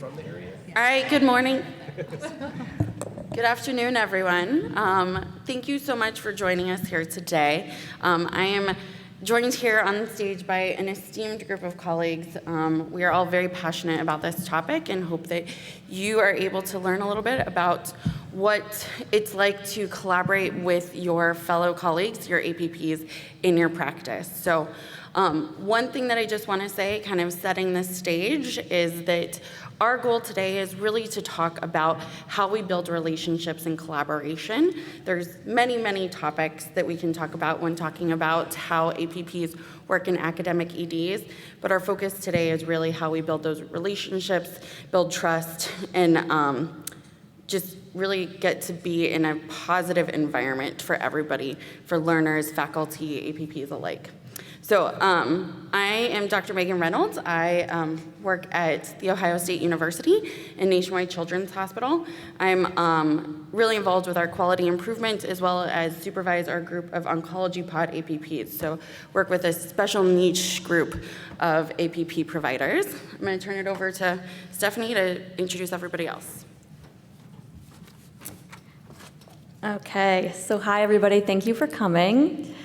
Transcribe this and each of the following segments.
from the area? All right, good morning. Good afternoon, everyone. Thank you so much for joining us here today. I am joined here on stage by an esteemed group of colleagues. We are all very passionate about this topic and hope that you are able to learn a little bit about what it's like to collaborate with your fellow colleagues, your APPs, in your practice. So one thing that I just want to say, kind of setting the stage, is that our goal today is really to talk about how we build relationships and collaboration. There's many, many topics that we can talk about when talking about how APPs work in academic EDs, but our focus today is really how we build those relationships, build trust, and just really get to be in a positive environment for everybody, for learners, faculty, APPs alike. So I am Dr. Maegan Reynolds. I work at The Ohio State University and Nationwide Children's Hospital. I'm really involved with our quality improvement as well as supervise our group of oncology pod APPs. So work with a special niche group of APP providers. I'm going to turn it over to Stephanie to introduce everybody else. Okay, so hi everybody, thank you for coming.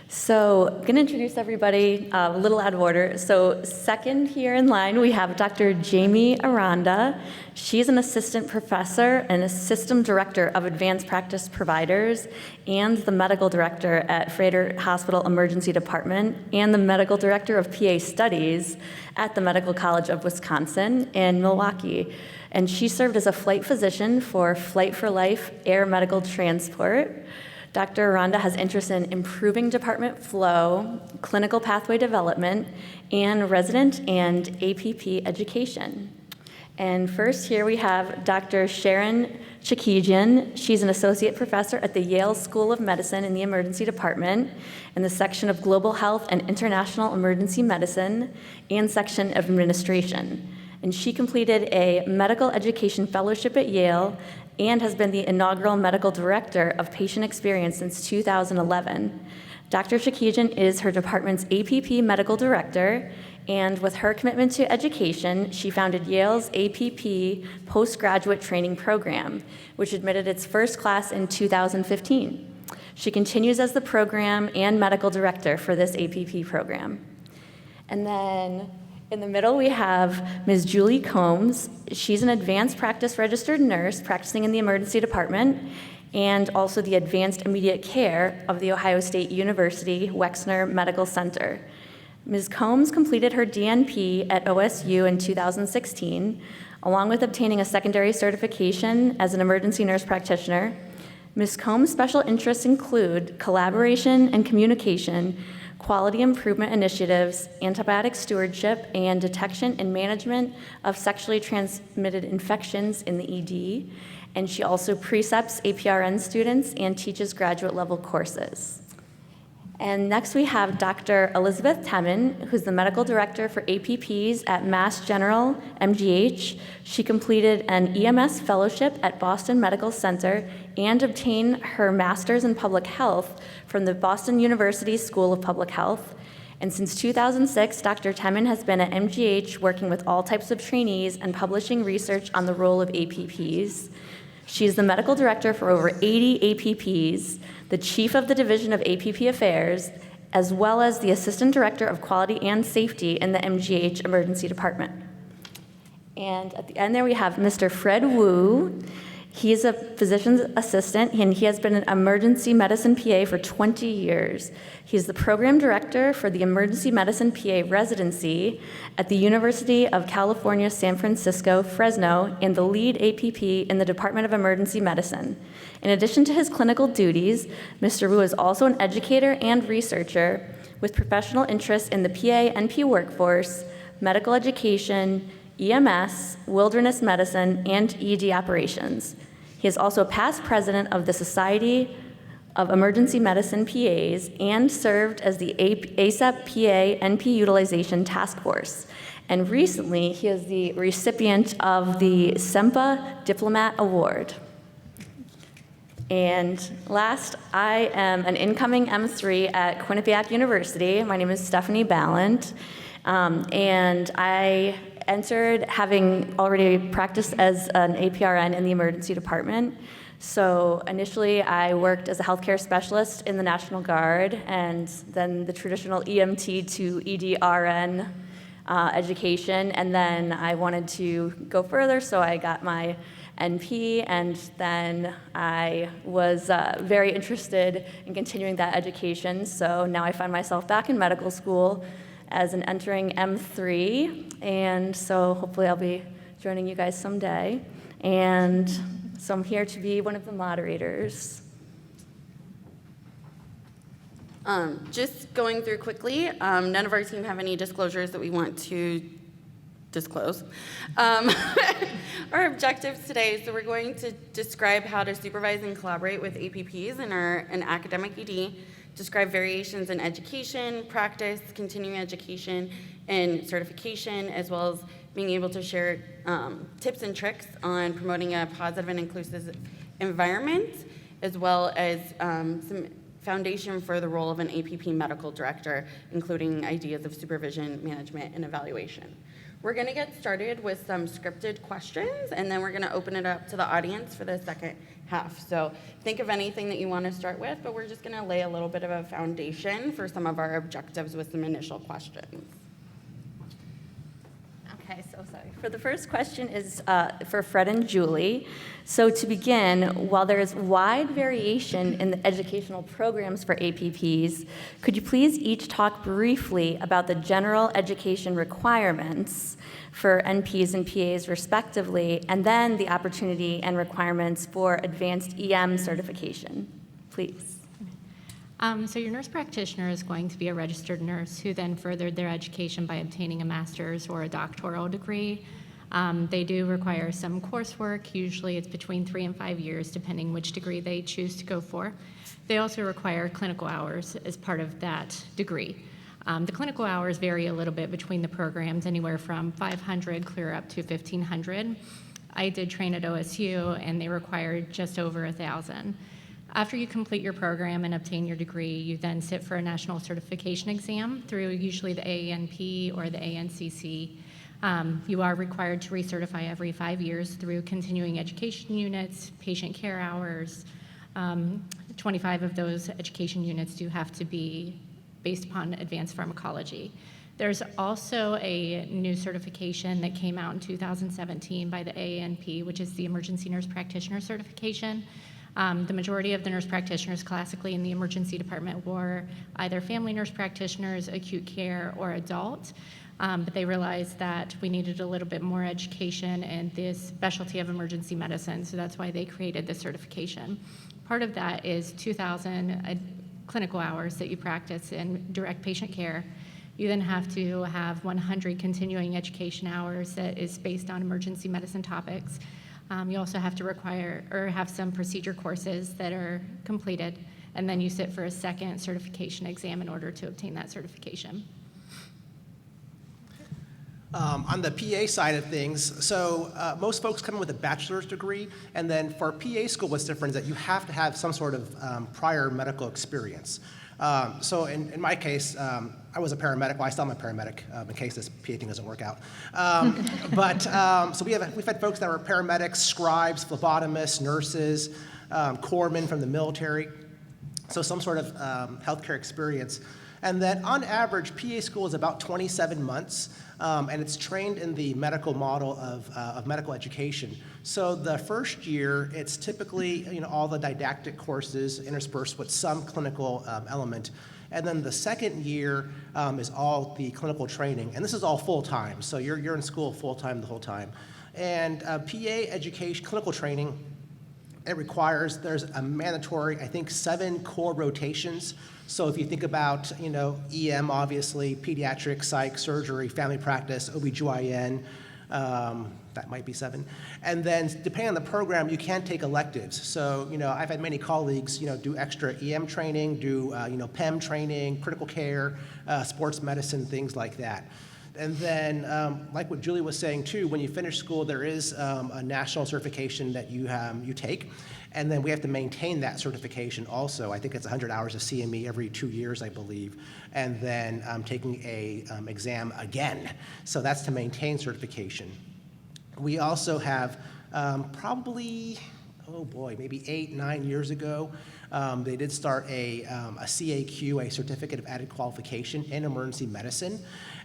So I'm going to introduce everybody a little out of order. So second here in line, we have Dr. Jamie Aranda. She's an assistant professor and a system director of advanced practice providers and the medical director at Freighter Hospital Emergency Department and the medical director of PA studies at the Medical College of Wisconsin in Milwaukee. And she served as a flight physician for Flight for Life Air Medical Transport. Dr. Aranda has interest in improving department flow, clinical pathway development, and resident and APP education. And first here we have Dr. Sharon Chekijan. She's an associate professor at the Yale School of Medicine in the Emergency Department in the section of Global Health and International Emergency Medicine and section of Administration. And she completed a medical education fellowship at Yale and has been the inaugural medical director of patient experience since 2011. Dr. Chekijan is her department's APP medical director, and with her commitment to education, she founded Yale's APP postgraduate training program, which admitted its first class in 2015. She continues as the program and medical director for this APP program. And then in the middle, we have Ms. Julie Combs. She's an advanced practice registered nurse practicing in the emergency department and also the advanced immediate care of the Ohio State University Wexner Medical Center. Ms. Combs completed her DNP at OSU in 2016, along with obtaining a secondary certification as an emergency nurse practitioner. Ms. Combs' special interests include collaboration and communication, quality improvement initiatives, antibiotic stewardship, and detection and management of sexually transmitted infections in the ED. And she also precepts APRN students and teaches graduate level courses. And next we have Dr. Elizabeth Temin, who's the medical director for APPs at Mass General MGH. She completed an EMS fellowship at Boston Medical Center and obtained her master's in public health from the Boston University School of Public Health. And since 2006, Dr. Temin has been at MGH working with all types of trainees and publishing research on the role of APPs. She's the medical director for over 80 APPs, the chief of the Division of APP Affairs, as well as the assistant director of quality and safety in the MGH Emergency Department. And at the end there we have Mr. Fred Wu. He's a physician's assistant, and he has been an emergency medicine PA for 20 years. He's the program director for the emergency medicine PA residency at the University of California, San Francisco, Fresno, and the lead APP in the Department of Emergency Medicine. In addition to his clinical duties, Mr. Wu is also an educator and researcher with professional interests in the PA/NP workforce, medical education, EMS, wilderness medicine, and ED operations. He is also a past president of the Society of Emergency Medicine PAs and served as the ASAP PA NP Utilization Task Force. And recently, he is the recipient of the SEMPA Diplomat Award. And last, I am an incoming M3 at Quinnipiac University. My name is Stephanie Balint, and I entered having already practiced as an APRN in the emergency department. So initially, I worked as a healthcare specialist in the National Guard, and then the traditional EMT to EDRN education, and then I wanted to go further, so I got my NP, and then I was very interested in continuing that education, so now I find myself back in medical school as an entering M3, and so hopefully I'll be joining you guys someday, and so I'm here to be one of the moderators. Just going through quickly, none of our team have any disclosures that we want to disclose. Our objectives today, so we're going to describe how to supervise and collaborate with APPs in an academic ED, describe variations in education, practice, continuing education, and certification, as well as being able to share tips and tricks on promoting a positive and inclusive environment, as well as some foundation for the role of an APP medical director, including ideas of supervision, management, and evaluation. We're going to get started with some scripted questions, and then we're going to open it up to the audience for the second half. So think of anything that you want to start with, but we're just going to lay a little bit of a foundation for some of our objectives with some initial questions. Okay, so sorry. For the first question is for Fred and Julie. So to begin, while there is wide variation in the educational programs for APPs, could you please each talk briefly about the general education requirements for NPs and PAs respectively, and then the opportunity and requirements for advanced EM certification, please? So your nurse practitioner is going to be a registered nurse who then furthered their education by obtaining a master's or a doctoral degree. They do require some coursework. Usually it's between 3 and 5 years, depending which degree they choose to go for. They also require clinical hours as part of that degree. The clinical hours vary a little bit between the programs, anywhere from 500 clear up to 1,500. I did train at OSU, and they required just over 1,000. After you complete your program and obtain your degree, you then sit for a national certification exam through usually the AENP or the ANCC. You are required to recertify every 5 years through continuing education units, patient care hours. 25 of those education units do have to be based upon advanced pharmacology. There's also a new certification that came out in 2017 by the AENP, which is the Emergency Nurse Practitioner Certification. The majority of the nurse practitioners classically in the emergency department were either family nurse practitioners, acute care, or adult, but they realized that we needed a little bit more education in this specialty of emergency medicine, so that's why they created this certification. Part of that is 2,000 clinical hours that you practice in direct patient care. You then have to have 100 continuing education hours that is based on emergency medicine topics. You also have to require or have some procedure courses that are completed, and then you sit for a second certification exam in order to obtain that certification. On the PA side of things, so most folks come in with a bachelor's degree, and then for PA school, what's different is that you have to have some sort of prior medical experience. So in my case, I was a paramedic. Well, I still am a paramedic in case this PA thing doesn't work out. So we've had folks that were paramedics, scribes, phlebotomists, nurses, corpsmen from the military. So some sort of healthcare experience. And then on average, PA school is about 27 months, and it's trained in the medical model of medical education. So the first year, it's typically all the didactic courses interspersed with some clinical element. And then the second year is all the clinical training, and this is all full-time. So you're in school full-time the whole time. And PA education, clinical training, it requires, there's a mandatory, I think, 7 core rotations. So if you think about, EM, obviously, pediatric, psych, surgery, family practice, OBGYN, that might be 7. And then depending on the program, you can take electives. So, I've had many colleagues, do extra EM training, do, PEM training, critical care, sports medicine, things like that. And then, like what Julie was saying too, when you finish school, there is a national certification that you take, and then we have to maintain that certification also. I think it's 100 hours of CME every 2 years, I believe, and then taking a exam again. So that's to maintain certification. We also have probably, oh boy, maybe 8-9 years ago, they did start a CAQ, a Certificate of Added Qualification in Emergency Medicine.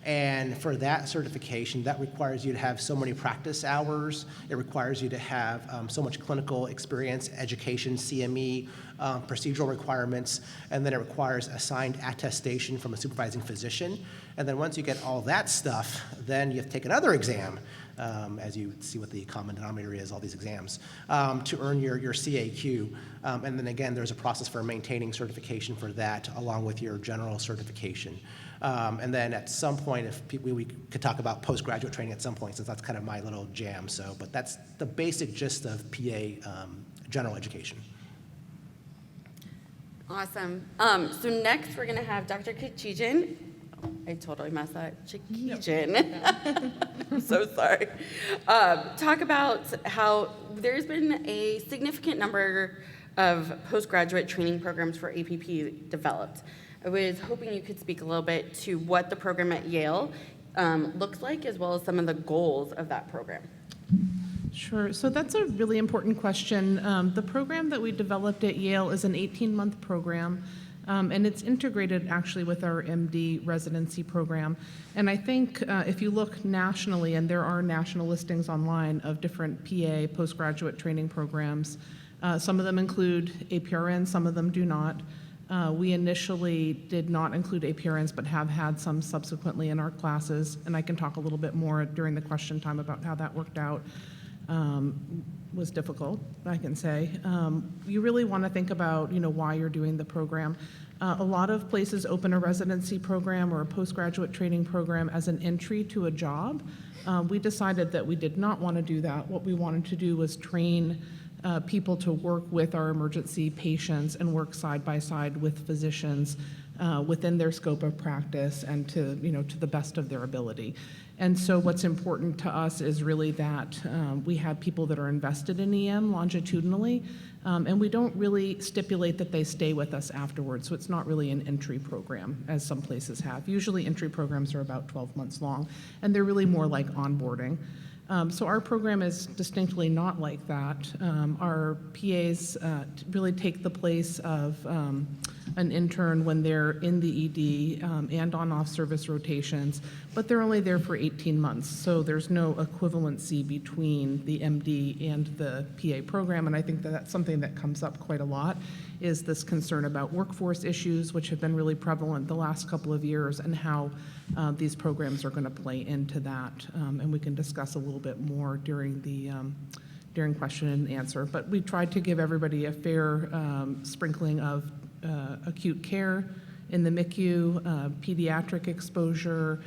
And for that certification, that requires you to have so many practice hours. It requires you to have so much clinical experience, education, CME, procedural requirements, and then it requires assigned attestation from a supervising physician. And then once you get all that stuff, then you have to take another exam, as you see what the common denominator is, all these exams, to earn your CAQ. And then again, there's a process for maintaining certification for that, along with your general certification. And then at some point, if we could talk about postgraduate training at some point, since that's kind of my little jam. So, but that's the basic gist of PA general education. Awesome. So next, we're going to have Dr. Chekijan. I totally messed that. Chekijan. I'm so sorry. Talk about how there's been a significant number of postgraduate training programs for APP developed. I was hoping you could speak a little bit to what the program at Yale looks like, as well as some of the goals of that program. Sure. So that's a really important question. The program that we developed at Yale is an 18-month program, and it's integrated actually with our MD residency program. And I think if you look nationally, and there are national listings online of different PA postgraduate training programs, some of them include APRN, some of them do not. We initially did not include APRNs, but have had some subsequently in our classes, and I can talk a little bit more during the question time about how that worked out. Was difficult, I can say. You really want to think about, why you're doing the program. A lot of places open a residency program or a postgraduate training program as an entry to a job. We decided that we did not want to do that. What we wanted to do was train people to work with our emergency patients and work side by side with physicians within their scope of practice and to the best of their ability. And so what's important to us is really that we have people that are invested in EM longitudinally, and we don't really stipulate that they stay with us afterwards. So it's not really an entry program, as some places have. Usually entry programs are about 12 months long, and they're really more like onboarding. So our program is distinctly not like that. Our PAs really take the place of an intern when they're in the ED and on off-service rotations, but they're only there for 18 months, so there's no equivalency between the MD and the PA program, and I think that that's something that comes up quite a lot, is this concern about workforce issues, which have been really prevalent the last couple of years, and how these programs are going to play into that, and we can discuss a little bit more during the during question and answer. But we tried to give everybody a fair sprinkling of acute care in the MICU, pediatric exposure,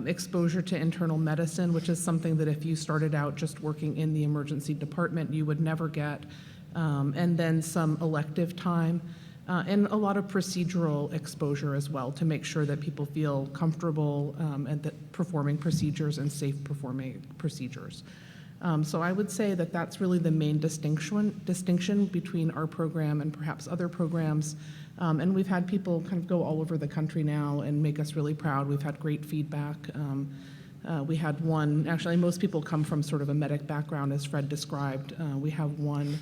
exposure to internal medicine, which is something that if you started out just working in the emergency department, you would never get, and then some elective time, and a lot of procedural exposure as well to make sure that people feel comfortable and that performing procedures and safe performing procedures. So I would say that that's really the main distinction between our program and perhaps other programs. And we've had people kind of go all over the country now and make us really proud. We've had great feedback. We had one, actually most people come from sort of a medic background, as Fred described. We have one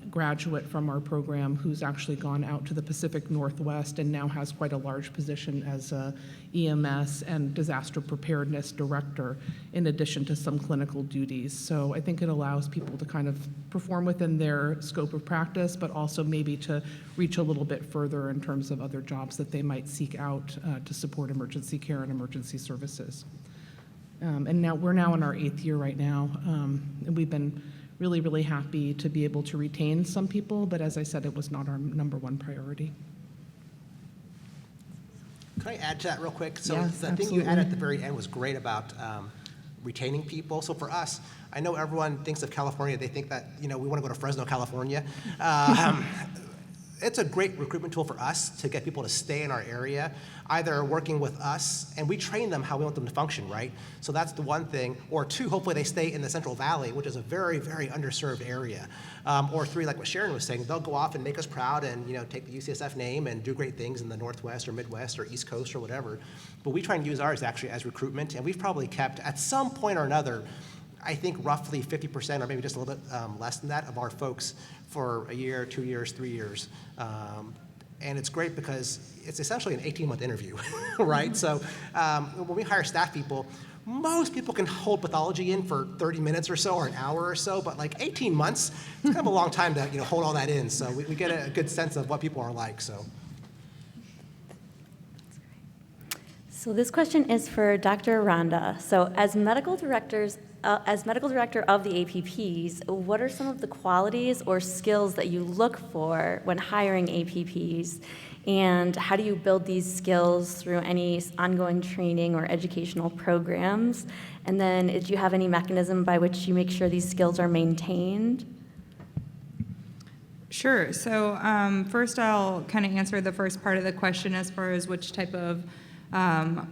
graduate from our program who's actually gone out to the Pacific Northwest and now has quite a large position as a EMS and disaster preparedness director, in addition to some clinical duties. So I think it allows people to kind of perform within their scope of practice, but also maybe to reach a little bit further in terms of other jobs that they might seek out to support emergency care and emergency services. And now we're now in our 8th year right now, and we've been really, really happy to be able to retain some people, but as I said, it was not our number one priority. Can I add to that real quick? So Yes, the thing you added at the very end was great about retaining people. So for us, I know everyone thinks of California, they think that, we want to go to Fresno, California. it's a great recruitment tool for us to get people to stay in our area, either working with us, and we train them how we want them to function, right? So that's the one thing. Or two, hopefully they stay in the Central Valley, which is a very, very underserved area. Or three, like what Sharon was saying, they'll go off and make us proud and take the UCSF name and do great things in the Northwest or Midwest or East Coast or whatever. But we try and use ours actually as recruitment, and we've probably kept, at some point or another, I think roughly 50% or maybe just a little bit less than that of our folks for a year, 2 years, 3 years. And it's great because it's essentially an 18-month interview, right? So when we hire staff people, most people can hold pathology in for 30 minutes or so or an hour or so, but like 18 months, it's kind of a long time to hold all that in. So we get a good sense of what people are like. So this question is for Dr. Aranda. So as medical director of the APPs, what are some of the qualities or skills that you look for when hiring APPs? And how do you build these skills through any ongoing training or educational programs? And then do you have any mechanism by which you make sure these skills are maintained? Sure. So first I'll kind of answer the first part of the question as far as which type of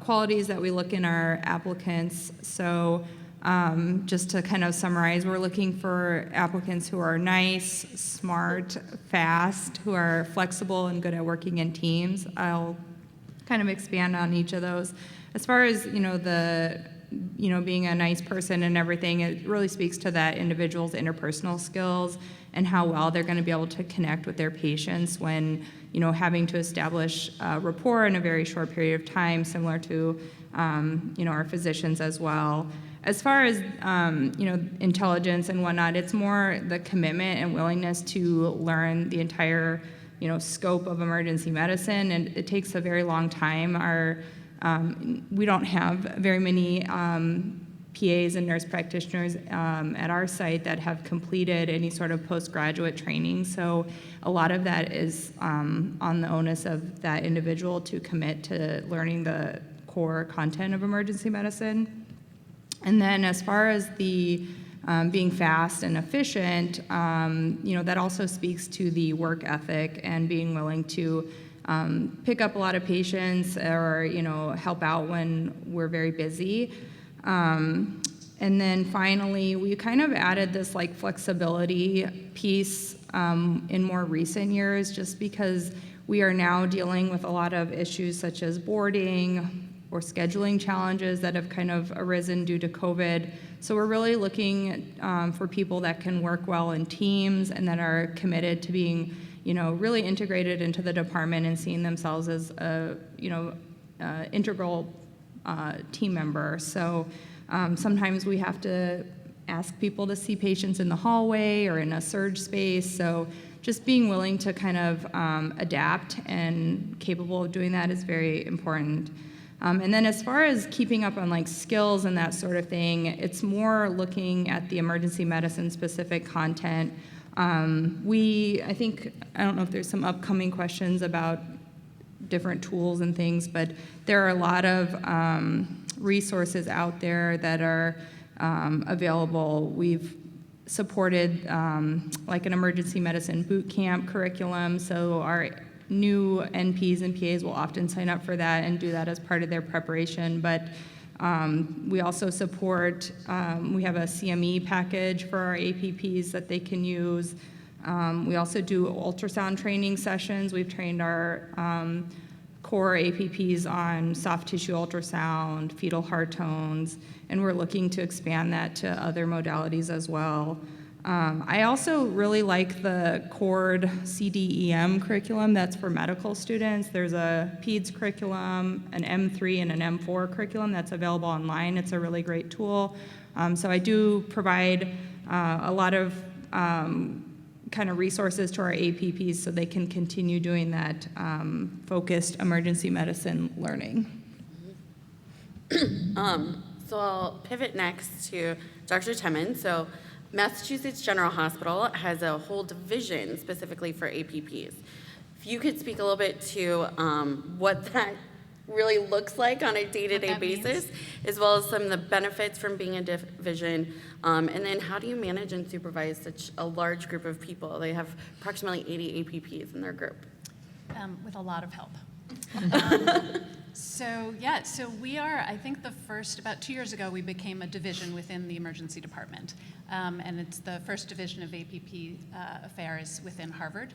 qualities that we look in our applicants. So just to kind of summarize, we're looking for applicants who are nice, smart, fast, who are flexible and good at working in teams. I'll kind of expand on each of those. As far as, being a nice person and everything, it really speaks to that individual's interpersonal skills and how well they're going to be able to connect with their patients when, having to establish rapport in a very short period of time, similar to, our physicians as well. As far as, intelligence and whatnot, it's more the commitment and willingness to learn the entire, scope of emergency medicine, and it takes a very long time. We don't have very many PAs and nurse practitioners at our site that have completed any sort of postgraduate training, so a lot of that is on the onus of that individual to commit to learning the core content of emergency medicine. And then as far as the being fast and efficient, that also speaks to the work ethic and being willing to pick up a lot of patients or, help out when we're very busy. And then finally, we kind of added this like flexibility piece in more recent years, just because we are now dealing with a lot of issues such as boarding or scheduling challenges that have kind of arisen due to COVID. So we're really looking for people that can work well in teams and that are committed to being, really integrated into the department and seeing themselves as a, integral team member. So sometimes we have to ask people to see patients in the hallway or in a surge space. So just being willing to kind of adapt and capable of doing that is very important. And then as far as keeping up on like skills and that sort of thing, it's more looking at the emergency medicine specific content. I don't know if there's some upcoming questions about different tools and things, but there are a lot of resources out there that are available. We've supported like an emergency medicine boot camp curriculum, so our new NPs and PAs will often sign up for that and do that as part of their preparation. But we also support, we have a CME package for our APPs that they can use. We also do ultrasound training sessions. We've trained our core APPs on soft tissue ultrasound, fetal heart tones, and we're looking to expand that to other modalities as well. I also really like the CORD CDEM curriculum that's for medical students. There's a PEDS curriculum, an M3 and an M4 curriculum that's available online. It's a really great tool. So I do provide a lot of kind of resources to our APPs so they can continue doing that focused emergency medicine learning. So I'll pivot next to Dr. Temin. So Massachusetts General Hospital has a whole division specifically for APPs. If you could speak a little bit to what that really looks like on a day-to-day What that means. basis, as well as some of the benefits from being a division. And then how do you manage and supervise such a large group of people? They have approximately 80 APPs in their group. With a lot of help. So we are, I think the first, about 2 years ago, we became a division within the emergency department. And it's the first division of APP affairs within Harvard.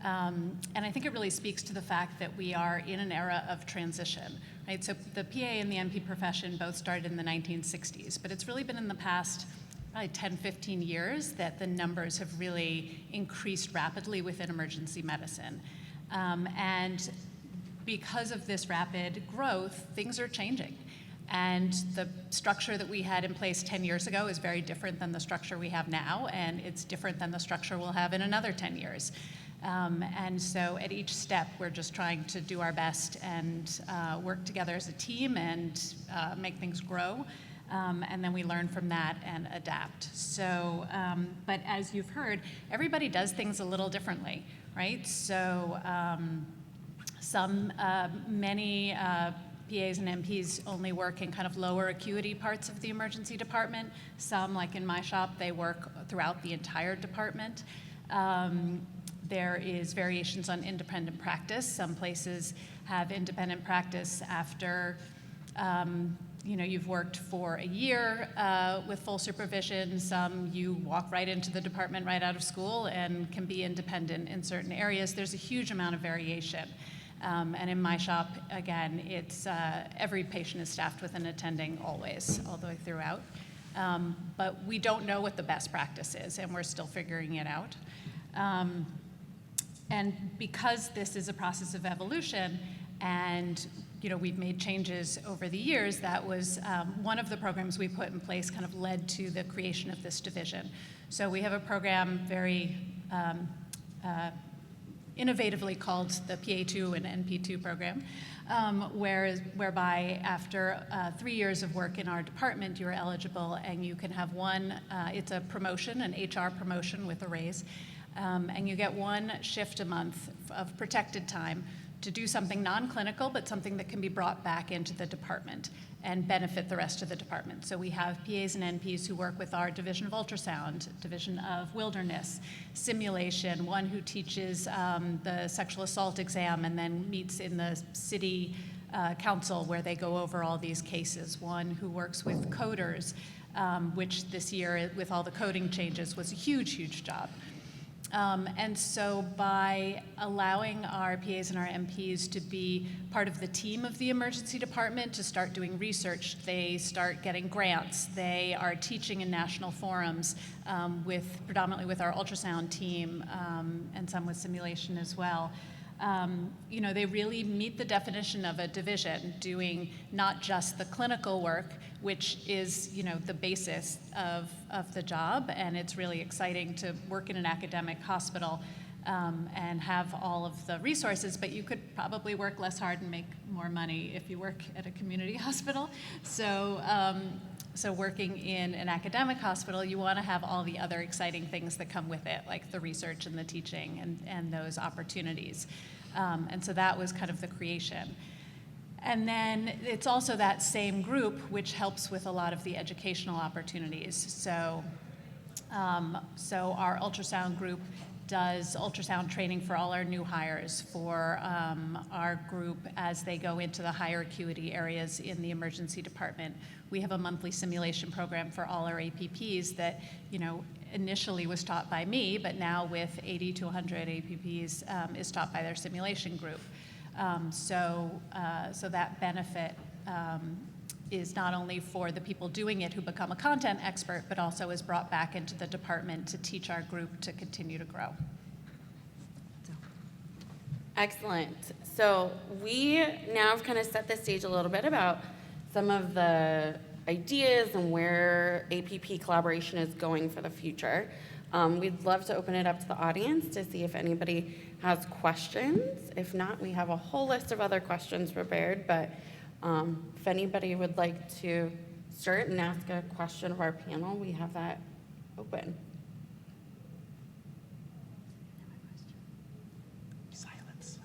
And I think it really speaks to the fact that we are in an era of transition, right? So the PA and the NP profession both started in the 1960s, but it's really been in the past probably 10, 15 years that the numbers have really increased rapidly within emergency medicine. And because of this rapid growth, things are changing. And the structure that we had in place 10 years ago is very different than the structure we have now, and it's different than the structure we'll have in another 10 years. And so at each step, we're just trying to do our best and work together as a team and make things grow. And then we learn from that and adapt. So, but as you've heard, everybody does things a little differently, right? So many PAs and NPs only work in kind of lower acuity parts of the emergency department. Some, like in my shop, they work throughout the entire department. There is variations on independent practice. Some places have independent practice after you've worked for a year with full supervision. Some you walk right into the department right out of school and can be independent in certain areas. There's a huge amount of variation. And in my shop, again, it's every patient is staffed with an attending always, all the way throughout. But we don't know what the best practice is, and we're still figuring it out. And because this is a process of evolution, and we've made changes over the years, that was one of the programs we put in place kind of led to the creation of this division. So we have a program very innovatively called the PA2 and NP2 program, whereby after 3 years of work in our department, you're eligible and you can have it's a promotion, an HR promotion with a raise, and you get 1 shift a month of protected time to do something non-clinical, but something that can be brought back into the department and benefit the rest of the department. So we have PAs and NPs who work with our division of ultrasound, division of wilderness, simulation, one who teaches the sexual assault exam and then meets in the city council where they go over all these cases, one who works with coders, which this year with all the coding changes was a huge, huge job. And so by allowing our PAs and our NPs to be part of the team of the emergency department, to start doing research, they start getting grants, they are teaching in national forums predominantly with our ultrasound team and some with simulation as well. They really meet the definition of a division, doing not just the clinical work, which is, the basis of the job, and it's really exciting to work in an academic hospital and have all of the resources, but you could probably work less hard and make more money if you work at a community hospital. So working in an academic hospital, you want to have all the other exciting things that come with it, like the research and the teaching and those opportunities. And so that was kind of the creation. And then it's also that same group which helps with a lot of the educational opportunities. So our ultrasound group does ultrasound training for all our new hires, for our group as they go into the higher acuity areas in the emergency department. We have a monthly simulation program for all our APPs that, initially was taught by me, but now with 80 to 100 APPs is taught by their simulation group. So that benefit is not only for the people doing it who become a content expert, but also is brought back into the department to teach our group to continue to grow. Excellent. So we now have kind of set the stage a little bit about some of the ideas and where APP collaboration is going for the future. We'd love to open it up to the audience to see if anybody has questions. If not, we have a whole list of other questions prepared, but if anybody would like to start and ask a question of our panel, we have that open. Silence.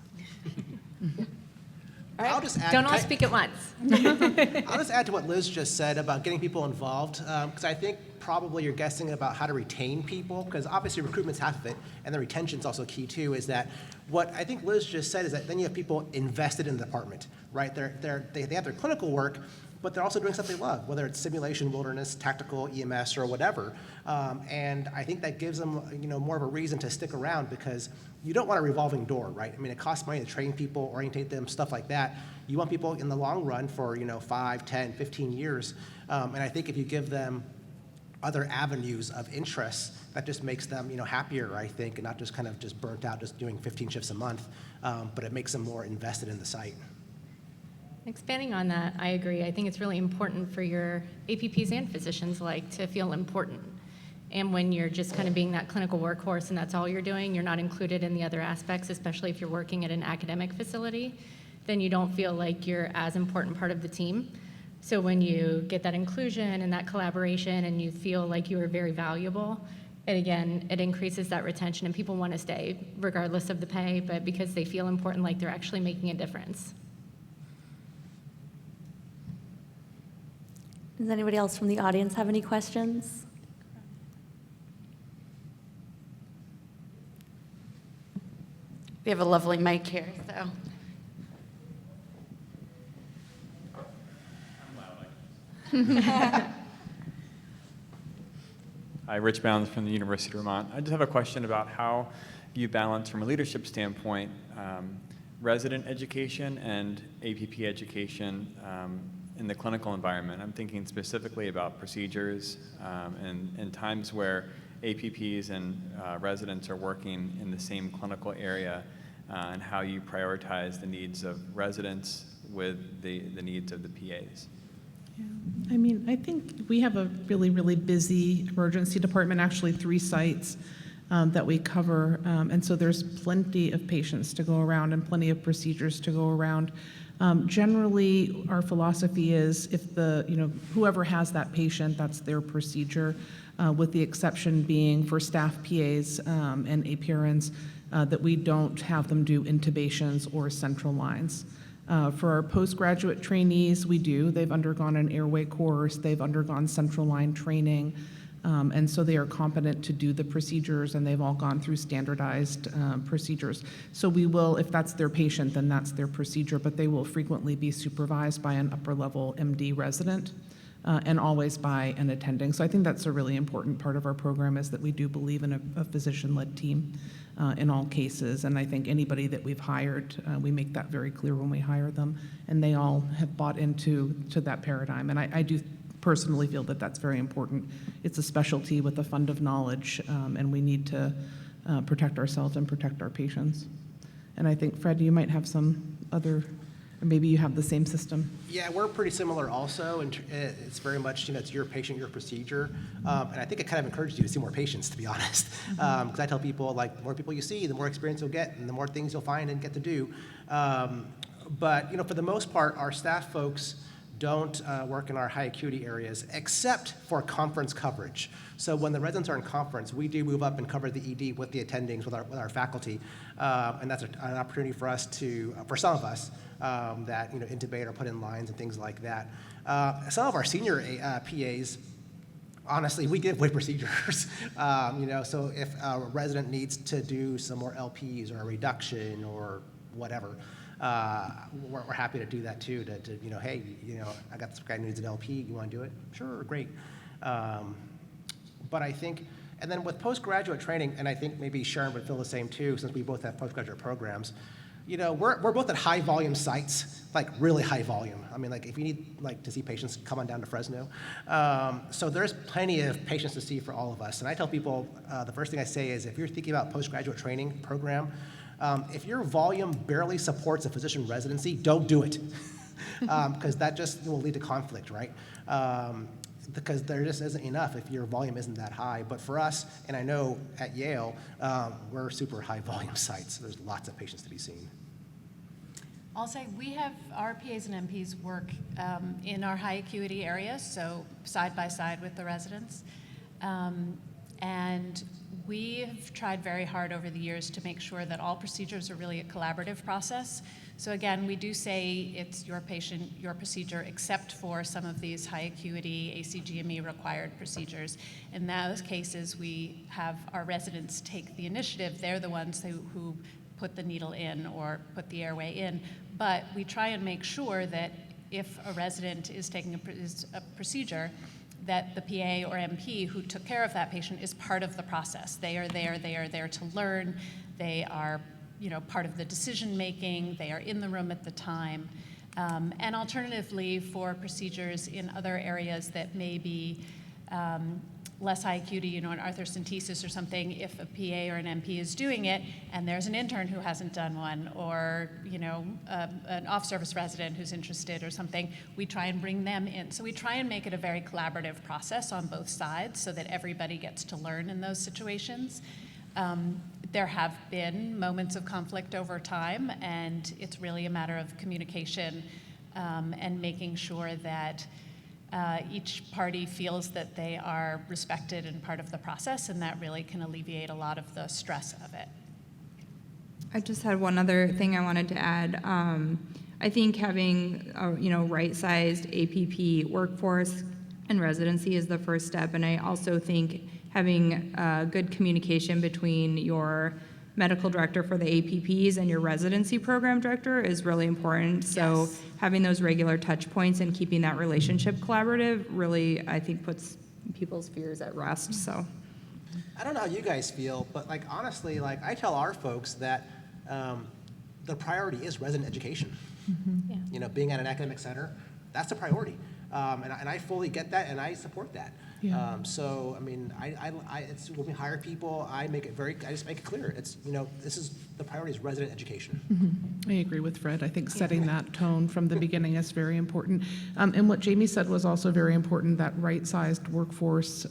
I'll just add, Don't all speak at once. I'll just add to what Liz just said about getting people involved, because I think probably you're guessing about how to retain people, because obviously recruitment's half of it, and the retention's also key too, is that what I think Liz just said is that then you have people invested in the department, right? They have their clinical work, but they're also doing stuff they love, whether it's simulation, wilderness, tactical, EMS, or whatever. And I think that gives them, more of a reason to stick around, because you don't want a revolving door, right? I mean, it costs money to train people, orientate them, stuff like that. You want people in the long run for, 5, 10, 15 years. And I think if you give them other avenues of interest, that just makes them, happier, I think, and not just kind of just burnt out, just doing 15 shifts a month, but it makes them more invested in the site. Expanding on that, I agree. I think it's really important for your APPs and physicians to feel important. And when you're just kind of being that clinical workhorse and that's all you're doing, you're not included in the other aspects, especially if you're working at an academic facility, then you don't feel like you're as important part of the team. So when you get that inclusion and that collaboration and you feel like you are very valuable, and again, it increases that retention and people want to stay regardless of the pay, but because they feel important, like they're actually making a difference. Does anybody else from the audience have any questions? We have a lovely mic here, so. Hi, Rich Bounds from the University of Vermont. I just have a question about how you balance, from a leadership standpoint, resident education and APP education in the clinical environment. I'm thinking specifically about procedures and times where APPs and residents are working in the same clinical area, and how you prioritize the needs of residents with the needs of the PAs. Yeah. I mean, I think we have a really, really busy emergency department, actually 3 sites that we cover. And so there's plenty of patients to go around and plenty of procedures to go around. Generally, our philosophy is if whoever has that patient, that's their procedure, with the exception being for staff PAs and APRNs, that we don't have them do intubations or central lines. For our postgraduate trainees, we do. They've undergone an airway course, they've undergone central line training, and so they are competent to do the procedures, and they've all gone through standardized procedures. So we will, if that's their patient, then that's their procedure, but they will frequently be supervised by an upper-level MD resident, and always by an attending. So I think that's a really important part of our program, is that we do believe in a physician-led team in all cases. And I think anybody that we've hired, we make that very clear when we hire them, and they all have bought into that paradigm. And I do personally feel that that's very important. It's a specialty with a fund of knowledge, and we need to protect ourselves and protect our patients. And I think, Fred, you might have some other, or maybe you have the same system. Yeah, we're pretty similar also, and it's very much, it's your patient, your procedure, and I think it kind of encourages you to see more patients, to be honest, because I tell people, the more people you see, the more experience you'll get, and the more things you'll find and get to do. But, for the most part, our staff folks don't work in our high acuity areas, except for conference coverage. So when the residents are in conference, we do move up and cover the ED with the attendings, with our faculty, and that's an opportunity for us for some of us, that intubate or put in lines and things like that. Some of our senior PAs, honestly, we give away procedures. So if a resident needs to do some more LPs or a reduction or whatever, we're happy to do that too. Hey, I got this guy who needs an LP. You want to do it? Sure, great. But I think, and then with postgraduate training, and I think maybe Sharon would feel the same too, since we both have postgraduate programs. We're both at high volume sites, like really high volume. I mean, if you need to see patients, come on down to Fresno. So there's plenty of patients to see for all of us. And I tell people, the first thing I say is, if you're thinking about postgraduate training program, if your volume barely supports a physician residency, don't do it, because that just will lead to conflict, right? Because there just isn't enough if your volume isn't that high. But for us, and I know at Yale, we're super high volume sites. So there's lots of patients to be seen. I'll say we have our PAs and NPs work in our high acuity areas, so side by side with the residents. And we've tried very hard over the years to make sure that all procedures are really a collaborative process. So again, we do say it's your patient, your procedure, except for some of these high acuity ACGME required procedures. In those cases, we have our residents take the initiative. They're the ones who put the needle in or put the airway in. But we try and make sure that if a resident is taking a procedure, that the PA or MP who took care of that patient is part of the process. They are there to learn. They are, part of the decision making. They are in the room at the time. And alternatively, for procedures in other areas that may be less high acuity, an arthrocentesis or something, if a PA or an MP is doing it and there's an intern who hasn't done one, or an off-service resident who's interested or something, we try and bring them in. So we try and make it a very collaborative process on both sides so that everybody gets to learn in those situations. There have been moments of conflict over time, and it's really a matter of communication and making sure that each party feels that they are respected and part of the process, and that really can alleviate a lot of the stress of it. I just had one other thing I wanted to add. I think having a right-sized APP workforce and residency is the first step, and I also think having good communication between your medical director for the APPs and your residency program director is really important. So Yes. having those regular touch points and keeping that relationship collaborative really, I think, puts people's fears at rest. So I don't know how you guys feel, but honestly, I tell our folks that the priority is resident education. Yeah. Being at an academic center, that's the priority. And I fully get that, and I support that. Yeah. So, it's when we hire people, I just make it clear. It's, this is, the priority is resident education. I agree with Fred. I think setting that tone from the beginning is very important. And what Jamie said was also very important, that right-sized workforce,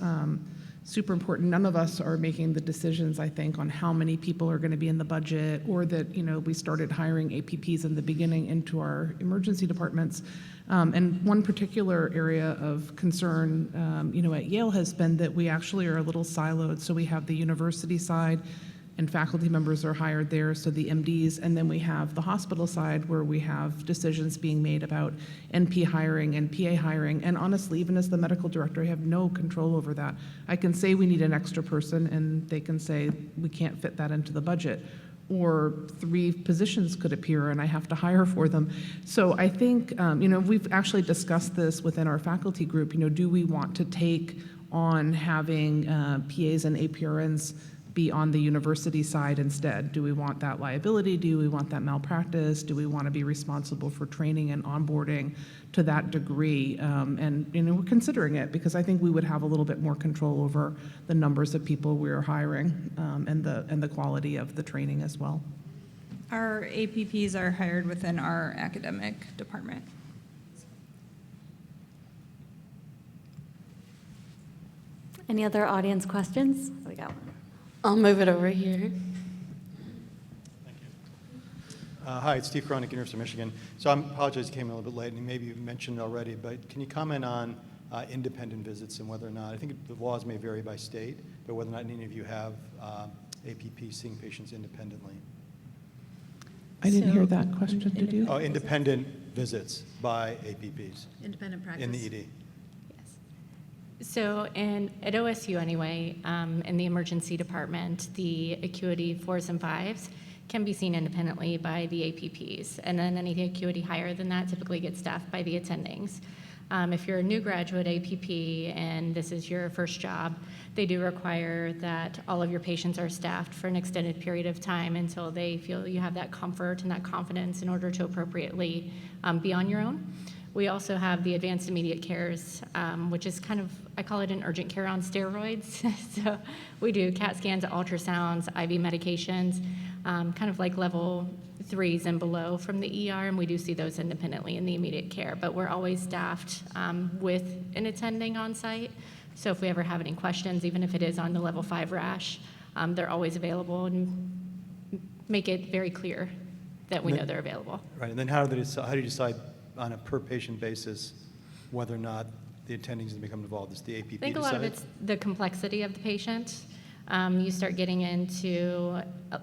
super important. None of us are making the decisions, I think, on how many people are going to be in the budget, or that, we started hiring APPs in the beginning into our emergency departments. And one particular area of concern, at Yale has been that we actually are a little siloed. So we have the university side, and faculty members are hired there, so the MDs, and then we have the hospital side where we have decisions being made about NP hiring and PA hiring. And honestly, even as the medical director, I have no control over that. I can say we need an extra person, and they can say we can't fit that into the budget. Or 3 positions could appear and I have to hire for them. So I think, we've actually discussed this within our faculty group. Do we want to take on having PAs and APRNs be on the university side instead? Do we want that liability? Do we want that malpractice? Do we want to be responsible for training and onboarding to that degree? And we're considering it, because I think we would have a little bit more control over the numbers of people we're hiring, and the quality of the training as well. our APPs are hired within our academic department. Any other audience questions? We got one. I'll move it over here. Hi, it's Steve Kroenig, University of Michigan. So I apologize, I came in a little bit late, and maybe you've mentioned it already, but can you comment on independent visits and whether or not, I think the laws may vary by state, but whether or not any of you have APP seeing patients independently? I didn't hear that question, did you? Oh, independent visits by APPs Independent practice. in the ED. So at OSU anyway, in the emergency department, the acuity 4s and 5s can be seen independently by the APPs. And then any acuity higher than that typically gets staffed by the attendings. If you're a new graduate APP and this is your first job, they do require that all of your patients are staffed for an extended period of time until they feel you have that comfort and that confidence in order to appropriately be on your own. We also have the advanced immediate cares, which is kind of, I call it an urgent care on steroids. So we do CAT scans, ultrasounds, IV medications, kind of like level 3s and below from the ER, and we do see those independently in the immediate care. But we're always staffed with an attending on site. So if we ever have any questions, even if it is on the level 5 rash, they're always available and make it very clear that we know they're available. Right, and then how do you decide on a per patient basis whether or not the attendings that become involved? Is the APP I think a lot of decide? it's the complexity of the patient. You start getting into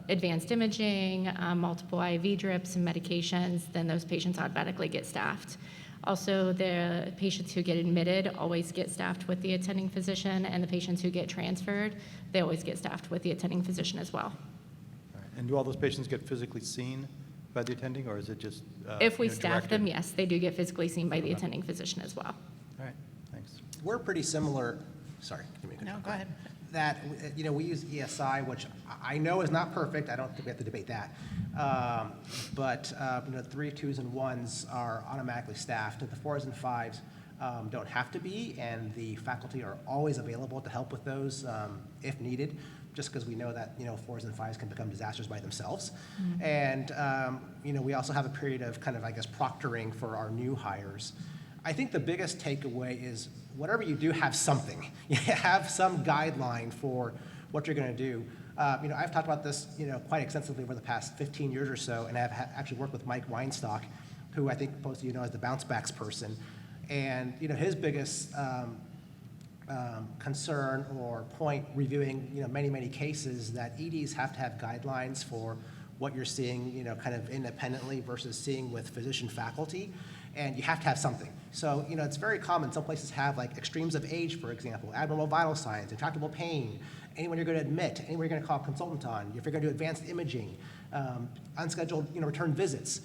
advanced imaging, multiple IV drips and medications, then those patients automatically get staffed. Also, the patients who get admitted always get staffed with the attending physician, and the patients who get transferred, they always get staffed with the attending physician as well. All right. And do all those patients get physically seen by the attending, or is it just If we you know, staff them, directed? yes, they do get physically seen by the attending physician as well. All right, thanks. We're pretty similar, sorry. give me a No, quick- go ahead. That, we use ESI, which I know is not perfect. I don't think we have to debate that. But 3, 2s, and 1s are automatically staffed. The 4s and 5s don't have to be, and the faculty are always available to help with those if needed, just because we know that 4s and 5s can become disasters by themselves. And we also have a period of kind of, I guess, proctoring for our new hires. I think the biggest takeaway is whatever you do, have something. You have some guideline for what you're going to do. I've talked about this, quite extensively over the past 15 years or so, and I've actually worked with Mike Weinstock, who I think most of you know as the bounce backs person. And his biggest concern or point reviewing many cases that EDs have to have guidelines for what you're seeing kind of independently versus seeing with physician faculty, and you have to have something. So it's very common. Some places have like extremes of age, for example, abnormal vital signs, intractable pain, anyone you're going to admit, anyone you're going to call a consultant on, if you're going to do advanced imaging, unscheduled return visits.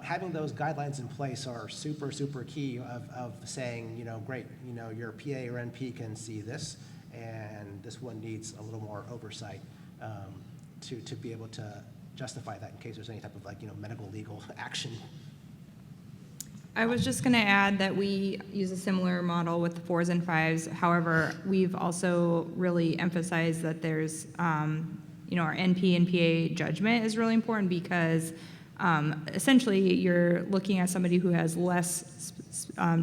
Having those guidelines in place are super, super key of saying, great, your PA or NP can see this, and this one needs a little more oversight to be able to justify that in case there's any type of medical legal action. I was just going to add that we use a similar model with the 4s and 5s. However, we've also really emphasized that there's, our NP and PA judgment is really important because essentially you're looking at somebody who has less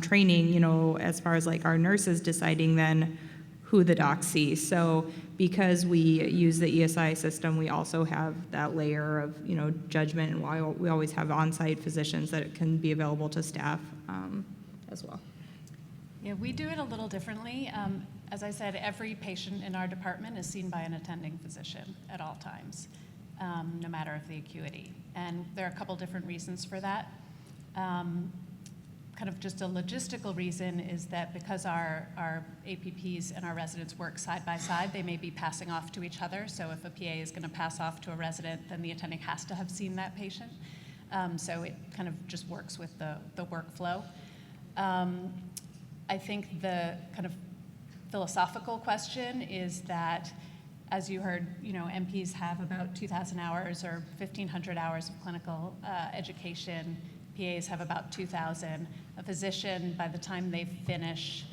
training, as far as like our nurses deciding then who the docs see. So because we use the ESI system, we also have that layer of, judgment, and we always have on-site physicians that can be available to staff as well. Yeah, we do it a little differently. As I said, every patient in our department is seen by an attending physician at all times, no matter of the acuity. And there are a couple different reasons for that. Kind of just a logistical reason is that because our APPs and our residents work side by side, they may be passing off to each other. So if a PA is going to pass off to a resident, then the attending has to have seen that patient. So it kind of just works with the workflow. I think the kind of philosophical question is that, as you heard, NPs have about 2,000 hours or 1,500 hours of clinical education. PAs have about 2,000. A physician, by the time they finish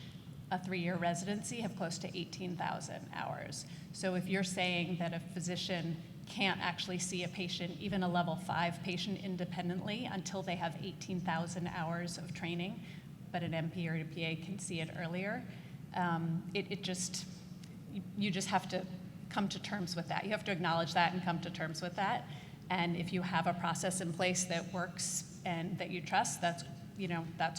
a 3-year residency, have close to 18,000 hours. So if you're saying that a physician can't actually see a patient, even a level 5 patient independently, until they have 18,000 hours of training, but an NP or a PA can see it earlier, you just have to come to terms with that. You have to acknowledge that and come to terms with that. And if you have a process in place that works and that you trust, that's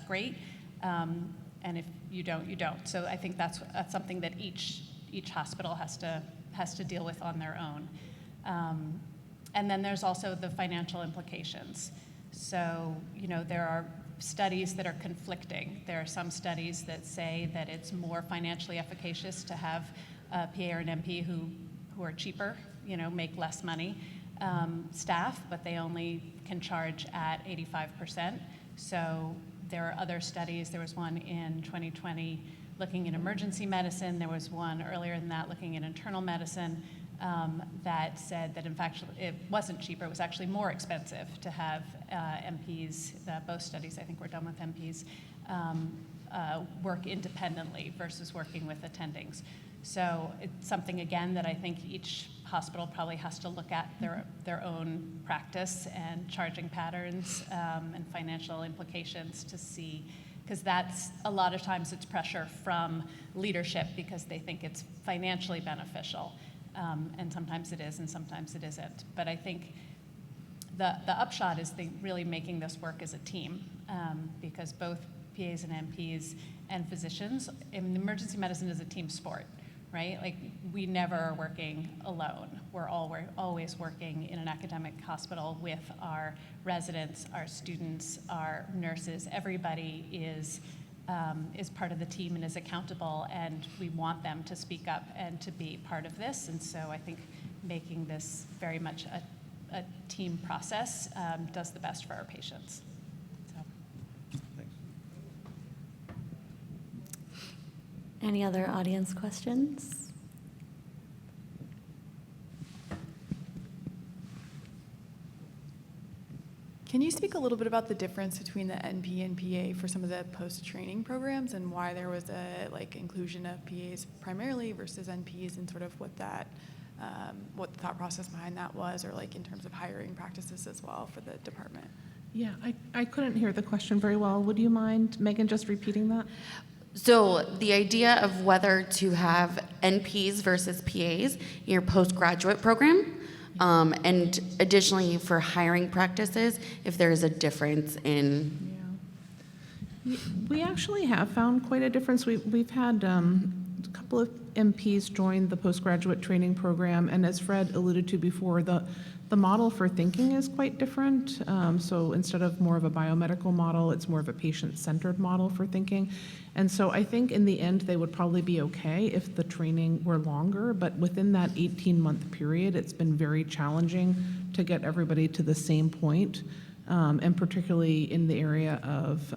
great. And if you don't, you don't. So I think that's something that each hospital has to deal with on their own. And then there's also the financial implications. So there are studies that are conflicting. There are some studies that say that it's more financially efficacious to have a PA or an NP who are cheaper, make less money. Staff, but they only can charge at 85%. So there are other studies. There was one in 2020 looking at emergency medicine. There was one earlier than that looking at internal medicine that said that, in fact, it wasn't cheaper. It was actually more expensive to have NPs, both studies I think were done with NPs, work independently versus working with attendings. So it's something, again, that I think each hospital probably has to look at their own practice and charging patterns and financial implications to see, because that's a lot of times it's pressure from leadership because they think it's financially beneficial, and sometimes it is and sometimes it isn't. But I think the upshot is really making this work as a team, because both PAs and NPs and physicians. And emergency medicine is a team sport, right? Like, we never are working alone. We're always working in an academic hospital with our residents, our students, our nurses. Everybody is part of the team and is accountable, and we want them to speak up and to be part of this. And so I think making this very much a team process does the best for our patients. So. Any other audience questions? Can you speak a little bit about the difference between the NP and PA for some of the post-training programs, and why there was a inclusion of PAs primarily versus NPs, and sort of what what the thought process behind that was, or in terms of hiring practices as well for the department? Yeah, I couldn't hear the question very well. Would you mind, Maegan, just repeating that? So the idea of whether to have NPs versus PAs in your postgraduate program, and additionally for hiring practices, if there is a difference in. Yeah. We actually have found quite a difference. We've had a couple of MPs join the postgraduate training program, and as Fred alluded to before, the model for thinking is quite different. So instead of more of a biomedical model, it's more of a patient-centered model for thinking. And so I think in the end, they would probably be okay if the training were longer, but within that 18-month period, it's been very challenging to get everybody to the same point, and particularly in the area of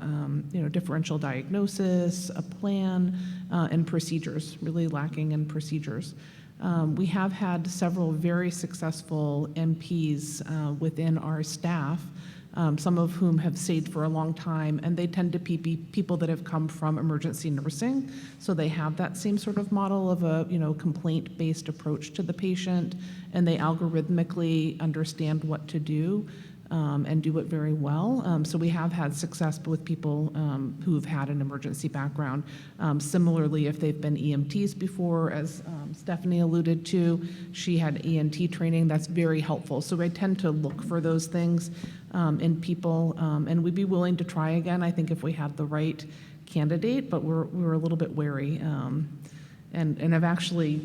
differential diagnosis, a plan, and procedures, really lacking in procedures. We have had several very successful MPs within our staff, some of whom have stayed for a long time, and they tend to be people that have come from emergency nursing, so they have that same sort of model of a complaint-based approach to the patient, and they algorithmically understand what to do. And do it very well. So we have had success with people who have had an emergency background. Similarly, if they've been EMTs before, as Stephanie alluded to, she had ENT training. That's very helpful. So I tend to look for those things in people, and we'd be willing to try again, I think, if we had the right candidate, but we're a little bit wary. And I've actually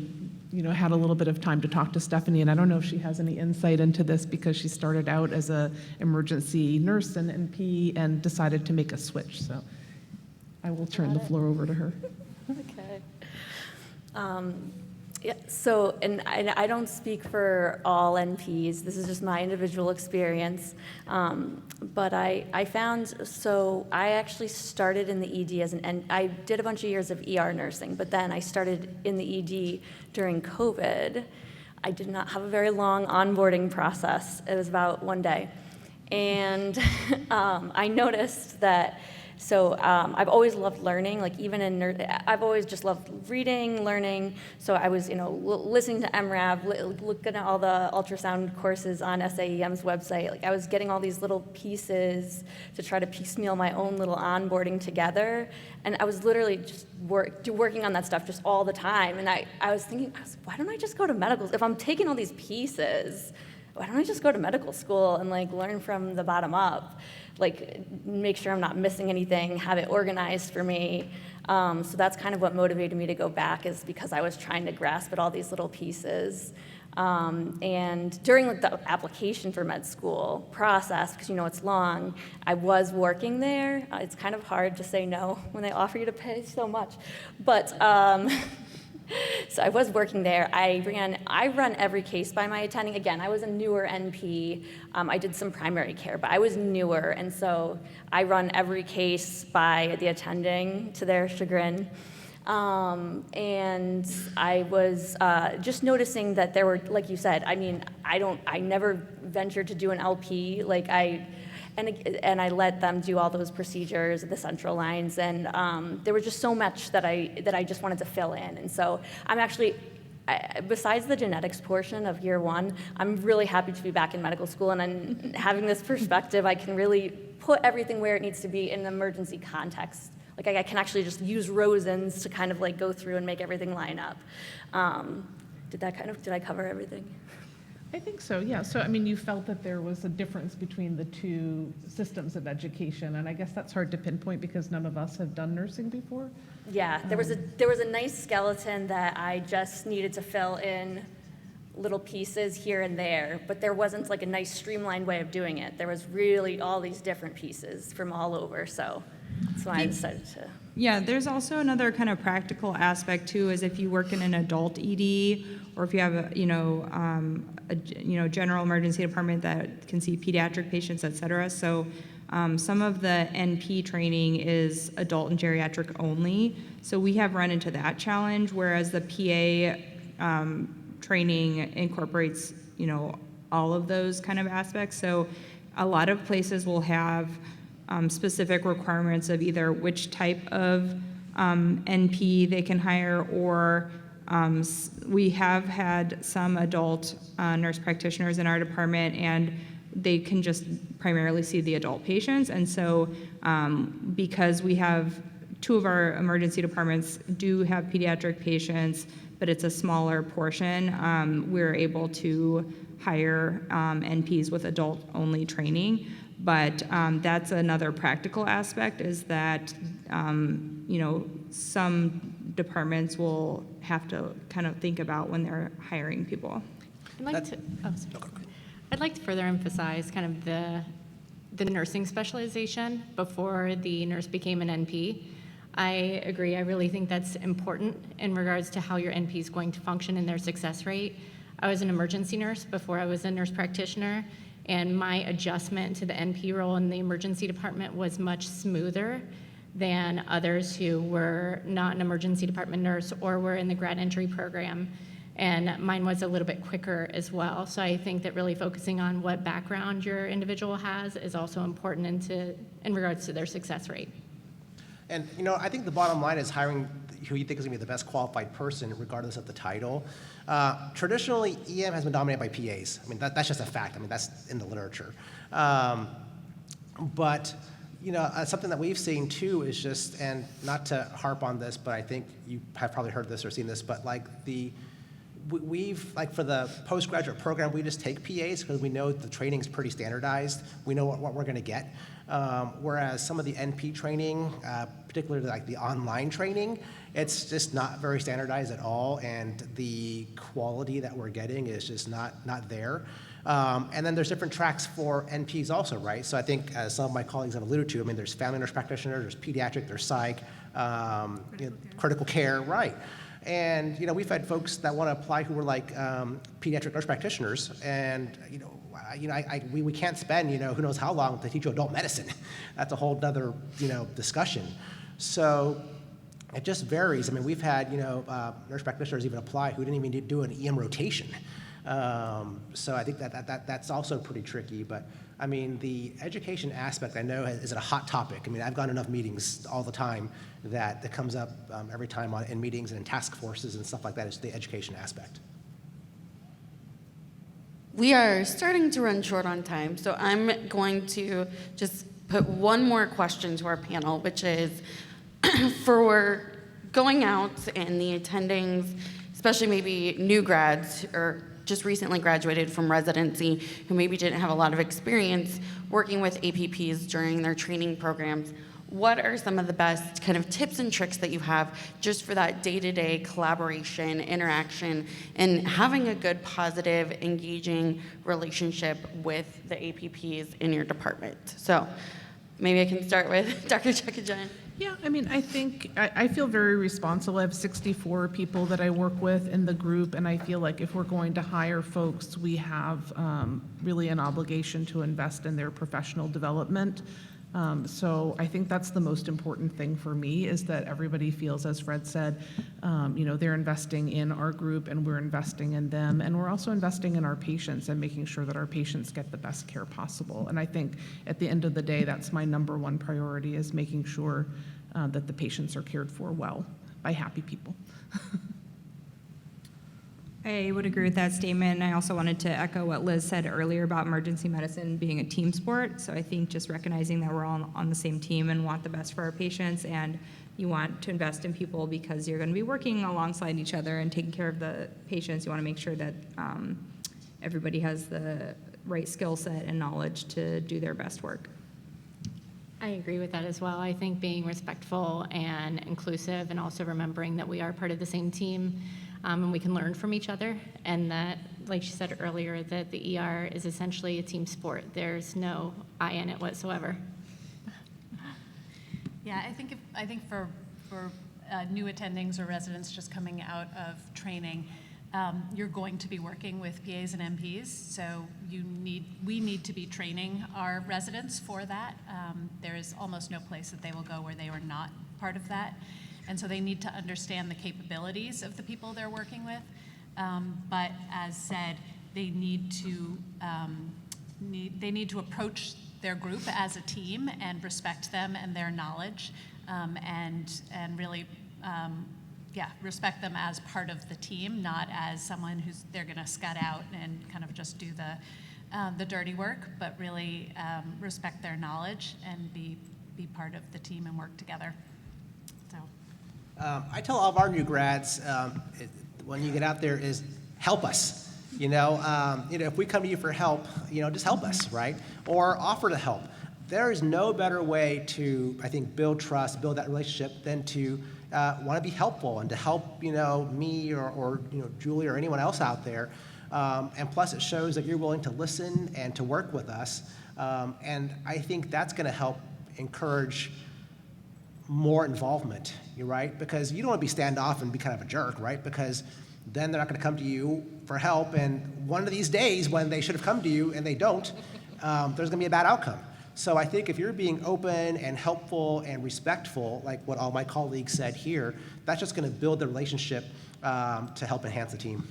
had a little bit of time to talk to Stephanie, and I don't know if she has any insight into this, because she started out as a emergency nurse and NP and decided to make a switch. So I will turn the floor over to her. Okay. Yeah, so, and I don't speak for all NPs. This is just my individual experience. But I found, so I actually started in the ED and I did a bunch of years of ER nursing, but then I started in the ED during COVID. I did not have a very long onboarding process. It was about one day. And I noticed that, so I've always loved learning, even I've always just loved reading, learning. So I was, listening to MRAV, looking at all the ultrasound courses on SAEM's website. I was getting all these little pieces to try to piecemeal my own little onboarding together. And I was literally just working on that stuff just all the time. And I was thinking, why don't I just go to medical school? If I'm taking all these pieces, why don't I just go to medical school and learn from the bottom up? Make sure I'm not missing anything, have it organized for me. So that's kind of what motivated me to go back, is because I was trying to grasp at all these little pieces. And during the application for med school process, because it's long, I was working there. It's kind of hard to say no when they offer you to pay so much. But so I was working there. I run every case by my attending. Again, I was a newer NP. I did some primary care, but I was newer, and so I run every case by the attending, to their chagrin. And I was just noticing that there were, like you said, I never ventured to do an LP. And I let them do all those procedures, the central lines, and there was just so much that I just wanted to fill in. And so I'm actually, besides the genetics portion of year one, I'm really happy to be back in medical school, and having this perspective, I can really put everything where it needs to be in an emergency context. I can actually just use Rosen's to kind of go through and make everything line up. Did I cover everything? I think so, yeah. So, I mean, you felt that there was a difference between the two systems of education, and I guess that's hard to pinpoint because none of us have done nursing before. Yeah, there was a nice skeleton that I just needed to fill in little pieces here and there, but there wasn't like a nice streamlined way of doing it. There was really all these different pieces from all over, so that's why I decided to. Yeah, there's also another kind of practical aspect too, is if you work in an adult ED, or if you have a general emergency department that can see pediatric patients, et cetera. So some of the NP training is adult and geriatric only. So we have run into that challenge, whereas the PA training incorporates, all of those kind of aspects. So a lot of places will have specific requirements of either which type of NP they can hire, or we have had some adult nurse practitioners in our department, and they can just primarily see the adult patients. And so because we have two of our emergency departments do have pediatric patients, but it's a smaller portion, we're able to hire NPs with adult-only training. But that's another practical aspect, is that, some departments will have to kind of think about when they're hiring people. I'd like to further emphasize kind of the nursing specialization before the nurse became an NP. I agree. I really think that's important in regards to how your NP is going to function and their success rate. I was an emergency nurse before I was a nurse practitioner, and my adjustment to the NP role in the emergency department was much smoother than others who were not an emergency department nurse or were in the grad entry program. And mine was a little bit quicker as well. So I think that really focusing on what background your individual has is also important in regards to their success rate. And, I think the bottom line is hiring who you think is going to be the best qualified person, regardless of the title. Traditionally, EM has been dominated by PAs. I mean, that's just a fact. I mean, that's in the literature. But, something that we've seen too is just, and not to harp on this, but I think you have probably heard this or seen this, but we've for the postgraduate program, we just take PAs because we know the training is pretty standardized. We know what we're going to get. Whereas some of the NP training, particularly like the online training, it's just not very standardized at all, and the quality that we're getting is just not there. And then there's different tracks for NPs also, right? So I think, as some of my colleagues have alluded to, I mean, there's family nurse practitioners, there's pediatric, there's psych, critical care, right? And we've had folks that want to apply who were like pediatric nurse practitioners, and we can't spend who knows how long to teach you adult medicine. That's a whole other discussion. So it just varies. I mean, we've had nurse practitioners even apply who didn't even do an EM rotation. So I think that's also pretty tricky. But I mean, the education aspect, I know, is a hot topic. I mean, I've gone enough meetings all the time that comes up every time in meetings and in task forces and stuff like that, is the education aspect. We are starting to run short on time, so I'm going to just put one more question to our panel, which is for going out and the attendings, especially maybe new grads or just recently graduated from residency who maybe didn't have a lot of experience working with APPs during their training programs, what are some of the best kind of tips and tricks that you have just for that day-to-day collaboration, interaction, and having a good, positive, engaging relationship with the APPs in your department? So maybe I can start with Dr. Chekijan. Yeah, I mean, I think I feel very responsible. I have 64 people that I work with in the group, and I feel like if we're going to hire folks, we have really an obligation to invest in their professional development. So I think that's the most important thing for me, is that everybody feels, as Fred said, they're investing in our group and we're investing in them, and we're also investing in our patients and making sure that our patients get the best care possible. And I think at the end of the day, that's my number one priority, is making sure that the patients are cared for well by happy people. I would agree with that statement. I also wanted to echo what Liz said earlier about emergency medicine being a team sport. So I think just recognizing that we're all on the same team and want the best for our patients, and you want to invest in people because you're going to be working alongside each other and taking care of the patients. You want to make sure that everybody has the right skill set and knowledge to do their best work. I agree with that as well. I think being respectful and inclusive, and also remembering that we are part of the same team, and we can learn from each other, and that, like she said earlier, that the ER is essentially a team sport. There's no I in it whatsoever. Yeah, I think for new attendings or residents just coming out of training, you're going to be working with PAs and NPs, so we need to be training our residents for that. There is almost no place that they will go where they are not part of that, and so they need to understand the capabilities of the people they're working with. But as said, they need to approach their group as a team and respect them and their knowledge, and really. Respect them as part of the team, not as someone who's they're going to scut out and kind of just do the dirty work, but really respect their knowledge and be part of the team and work together. So, I tell all of our new grads when you get out there is help us. If we come to you for help, just help us, right? Or offer to help. There is no better way to, I think, build trust, build that relationship than to want to be helpful and to help, me or Julie or anyone else out there. And plus, it shows that you're willing to listen and to work with us. And I think that's going to help encourage more involvement, right? Because you don't want to be standoff and be kind of a jerk, right? Because then they're not going to come to you for help. And one of these days when they should have come to you and they don't, there's going to be a bad outcome. So I think if you're being open and helpful and respectful, like what all my colleagues said here, that's just going to build the relationship to help enhance the team.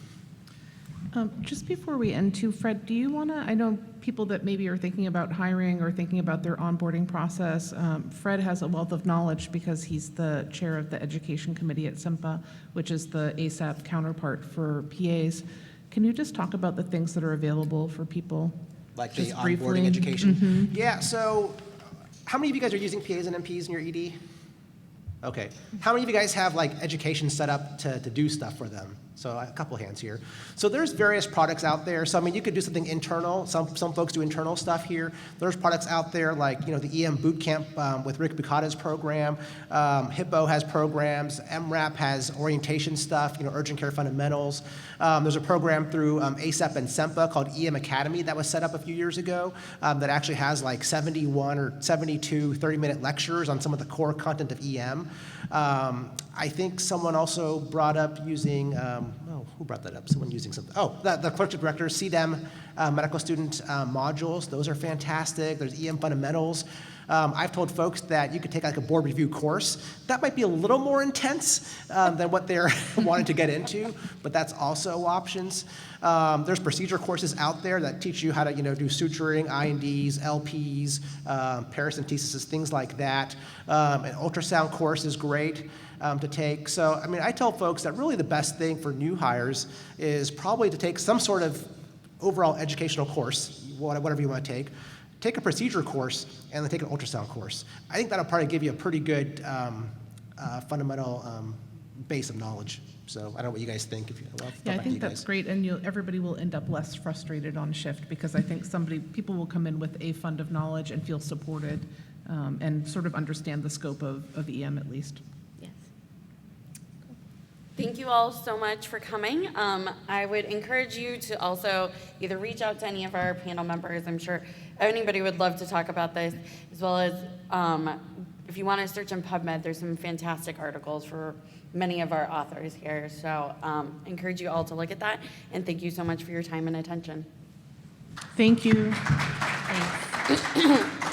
Just before we end too, Fred, do you want to, I know people that maybe are thinking about hiring or thinking about their onboarding process, Fred has a wealth of knowledge because he's the chair of the education committee at SEMPA, which is the ASAP counterpart for PAs. Can you just talk about the things that are available for people? Like Just the onboarding briefly. education? Mm-hmm. Yeah, so how many of you guys are using PAs and NPs in your ED? Okay. How many of you guys have like education set up to do stuff for them? So a couple hands here. So there's various products out there. So I mean, you could do something internal. Some folks do internal stuff here. There's products out there like the EM boot camp with Rick Bucata's program. Hippo has programs. MRAP has orientation stuff. Urgent care fundamentals. There's a program through ASAP and SEMPA called EM Academy that was set up a few years ago that actually has like 71 or 72 30-minute lectures on some of the core content of EM. I think someone also brought up using, who brought that up? Someone using something. Oh, the clerkship director, CDEM medical student modules. Those are fantastic. There's EM fundamentals. I've told folks that you could take like a board review course. That might be a little more intense than what they're wanting to get into, but that's also options. There's procedure courses out there that teach you how to, do suturing, INDs, LPs, paracentesis, things like that. An ultrasound course is great to take. So, I mean, I tell folks that really the best thing for new hires is probably to take some sort of overall educational course, whatever you want to take a procedure course, and then take an ultrasound course. I think that'll probably give you a pretty good fundamental base of knowledge. So I don't know what you guys think. I think that's great, and everybody will end up less frustrated on shift because I think people will come in with a fund of knowledge and feel supported and sort of understand the scope of EM at least. Yes. Thank you all so much for coming. I would encourage you to also either reach out to any of our panel members. I'm sure anybody would love to talk about this, as well as if you want to search in PubMed, there's some fantastic articles for many of our authors here. So encourage you all to look at that. And thank you so much for your time and attention. Thank you. Thanks.